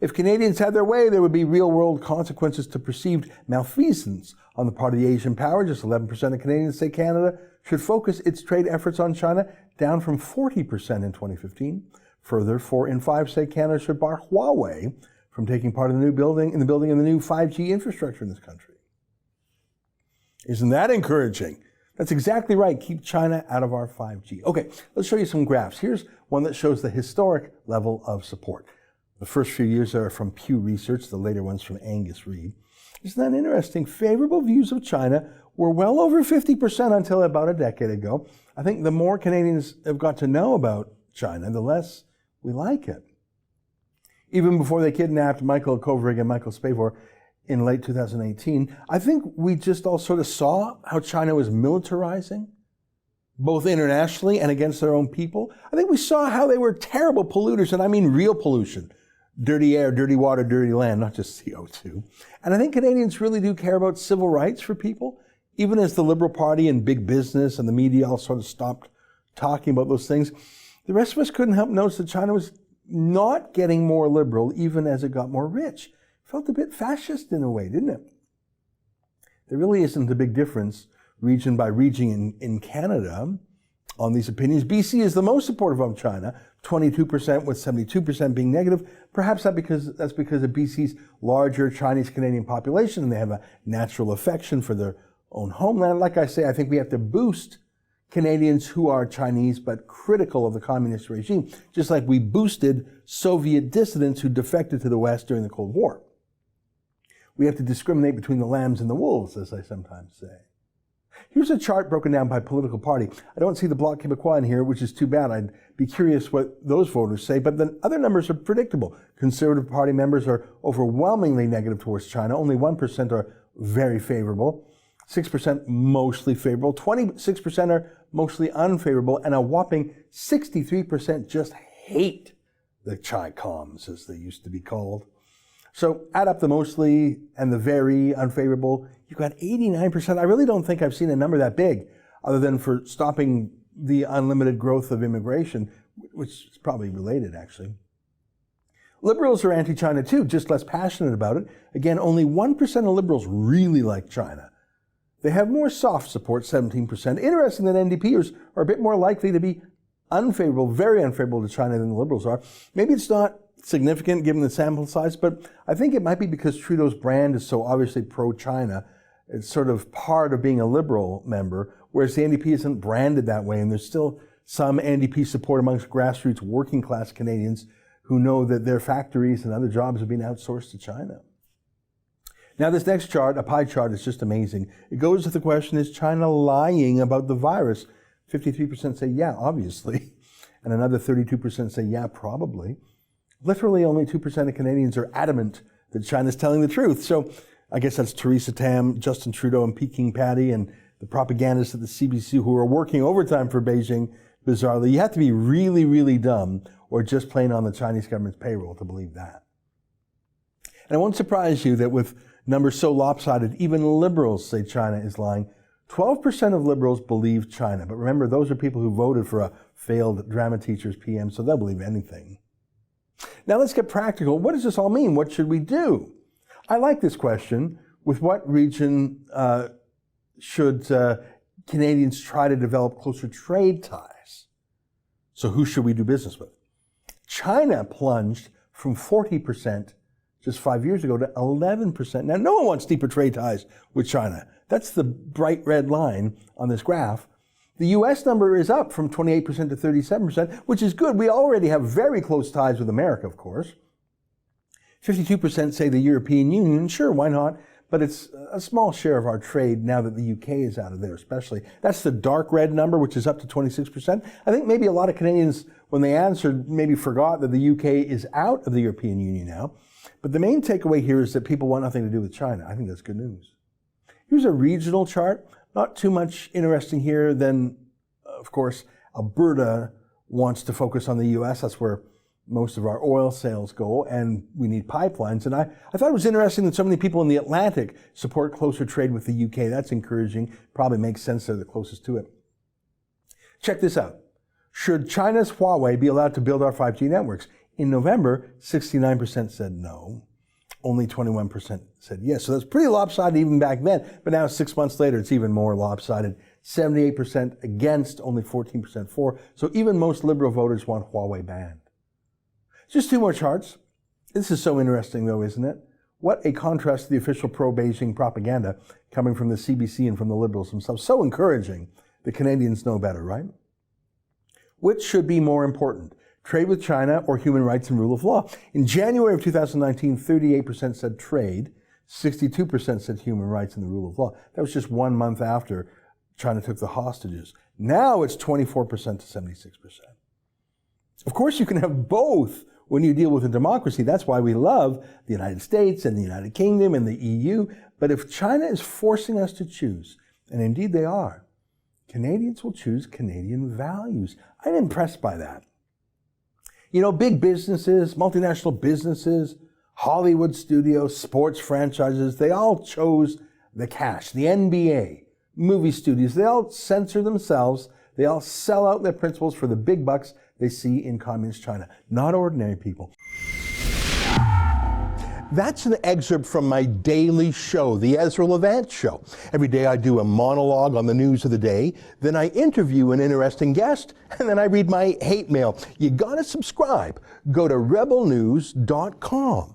If Canadians had their way, there would be real-world consequences to perceived malfeasance on the part of the Asian power. Just 11% of Canadians say Canada should focus its trade efforts on China, down from 40% in 2015. Further, 4 in 5 say Canada should bar Huawei from taking part in the building of the new 5G infrastructure in this country. Isn't that encouraging? That's exactly right. Keep China out of our 5G. Okay, let's show you some graphs. Here's one that shows the historic level of support. The first few years are from Pew Research, the later ones from Angus Reid. Isn't that interesting? Favorable views of China were well over 50% until about a decade ago. I think the more Canadians have got to know about China, the less we like it. Even before they kidnapped Michael Kovrig and Michael Spavor in late 2018, I think we just all sort of saw how China was militarizing, both internationally and against their own people. I think we saw how they were terrible polluters, and I mean real pollution. Dirty air, dirty water, dirty land, not just CO2. And I think Canadians really do care about civil rights for people, even as the Liberal Party and big business and the media all sort of stopped talking about those things. The rest of us couldn't help notice that China was not getting more liberal even as it got more rich. Felt a bit fascist in a way, didn't it? There really isn't a big difference region by region in Canada on these opinions. BC is the most supportive of China, 22%, with 72% being negative. Perhaps that's because of BC's larger Chinese-Canadian population, and they have a natural affection for their own homeland. Like I say, I think we have to boost Canadians who are Chinese but critical of the communist regime, just like we boosted Soviet dissidents who defected to the West during the Cold War. We have to discriminate between the lambs and the wolves, as I sometimes say. Here's a chart broken down by political party. I don't see the Bloc Québécois in here, which is too bad. I'd be curious what those voters say, but the other numbers are predictable. Conservative Party members are overwhelmingly negative towards China. Only 1% are very favorable, 6% mostly favorable, 26% are mostly unfavorable, and a whopping 63% just hate the Chi-Coms, as they used to be called. So add up the mostly and the very unfavorable, you've got 89%. I really don't think I've seen a number that big, other than for stopping the unlimited growth of immigration, which is probably related, actually. Liberals are anti-China too, just less passionate about it. Again, only 1% of liberals really like China. They have more soft support, 17%. Interesting that NDPers are a bit more likely to be unfavorable, very unfavorable to China than the liberals are. Maybe it's not significant given the sample size, but I think it might be because Trudeau's brand is so obviously pro-China. It's sort of part of being a Liberal member, whereas the NDP isn't branded that way, and there's still some NDP support amongst grassroots working class Canadians who know that their factories and other jobs are being outsourced to China. Now this next chart, a pie chart, is just amazing. It goes to the question, is China lying about the virus? 53% say yeah, obviously, and another 32% say yeah, probably. Literally only 2% of Canadians are adamant that China's telling the truth. So I guess that's Theresa Tam, Justin Trudeau, and Peking Patty, and the propagandists at the CBC who are working overtime for Beijing, bizarrely. You have to be really, really dumb or just plain on the Chinese government's payroll to believe that. And it won't surprise you that with numbers so lopsided, even liberals say China is lying. 12% of liberals believe China. But remember, those are people who voted for a failed drama teacher's PM, so they'll believe anything. Now let's get practical. What does this all mean? What should we do? I like this question. With what region should Canadians try to develop closer trade ties? So who should we do business with? China plunged from 40% just 5 years ago to 11%. Now, no one wants deeper trade ties with China. That's the bright red line on this graph. The U.S. number is up from 28% to 37%, which is good. We already have very close ties with America, of course. 52% say the European Union. Sure, why not? But it's a small share of our trade now that the U.K. is out of there, especially. That's the dark red number, which is up to 26%. I think maybe a lot of Canadians, when they answered, maybe forgot that the U.K. is out of the European Union now. But the main takeaway here is that people want nothing to do with China. I think that's good news. Here's a regional chart. Not too much interesting here. Then, of course, Alberta wants to focus on the U.S. That's where most of our oil sales go, and we need pipelines. And I thought it was interesting that so many people in the Atlantic support closer trade with the U.K. That's encouraging. Probably makes sense. They're the closest to it. Check this out. Should China's Huawei be allowed to build our 5G networks? In November, 69% said no. Only 21% said yes. So that's pretty lopsided even back then. But now 6 months later, it's even more lopsided. 78% against, only 14% for. So even most liberal voters want Huawei banned. Just two more charts. This is so interesting though, isn't it? What a contrast to the official pro-Beijing propaganda coming from the CBC and from the Liberals themselves. So encouraging. The Canadians know better, right? Which should be more important, trade with China or human rights and rule of law? In January of 2019, 38% said trade, 62% said human rights and the rule of law. That was just 1 month after China took the hostages. Now it's 24% to 76%. Of course, you can have both when you deal with a democracy. That's why we love the United States and the United Kingdom and the EU. But if China is forcing us to choose, and indeed they are, Canadians will choose Canadian values. I'm impressed by that. You know, big businesses, multinational businesses, Hollywood studios, sports franchises, they all chose the cash. The NBA, movie studios, they all censor themselves. They all sell out their principles for the big bucks they see in communist China, not ordinary people. That's an excerpt from my daily show, The Ezra Levant Show. Every day I do a monologue on the news of the day, then I interview an interesting guest, and then I read my hate mail. You gotta subscribe. Go to rebelnews.com.